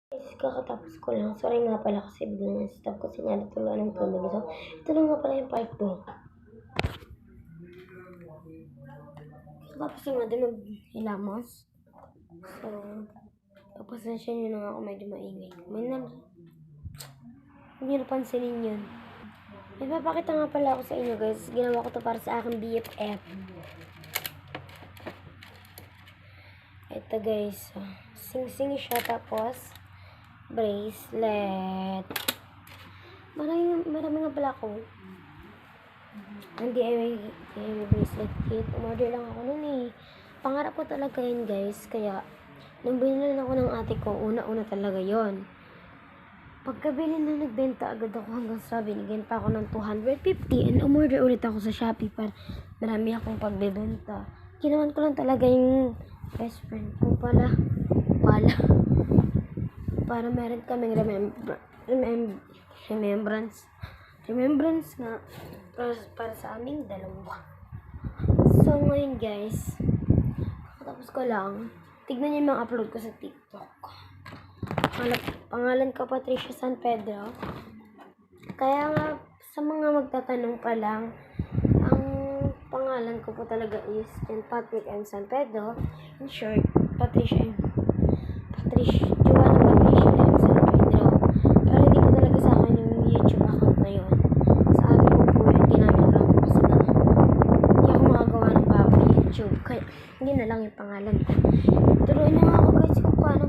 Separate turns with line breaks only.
Guys, kakatapos ko lang. Sorry nga pala kasi biglang na-stop kasi nga natuluan ng tubig. So, ito na nga pala yung part 2. Tapos yung natin maghilamos. So, pagpasensya nyo na nga ako medyo maingay. Hindi nyo napansinin yun. May papakita nga pala ako sa inyo guys. Ginawa ko to para sa aking BFF. Ito guys. Sing-sing siya tapos bracelet. Marami nga pala ako. Ang DIY bracelet kit. Umorder lang ako nun eh. Pangarap ko talaga yun guys. Kaya, nung binili ako ng ate ko, una-una talaga yon. Pagkabili na nagbenta agad ako hanggang sa binigyan pa ako ng 250 and umorder ulit ako sa Shopee para marami akong pagbebenta. Ginawan ko lang talaga yung best friend ko para meron kaming remembrance nga para sa aming dalawa. So ngayon guys, tapos ko lang, tignan niyo yung mga upload ko sa TikTok. Pangalan ko Patricia San Pedro. Kaya nga sa mga magtatanong pa lang, ang pangalan ko po talaga is Patrick M. San Pedro. In short, Joanna Patricia M. San Pedro. Pero hindi po talaga sa akin yung YouTube account na yun. Sa akin po yun, ginamit ko lang po kasi na hindi ako makagawa ng bago YouTube. Kaya hindi na lang yung pangalan ko. Turuan na nga ako guys kung paano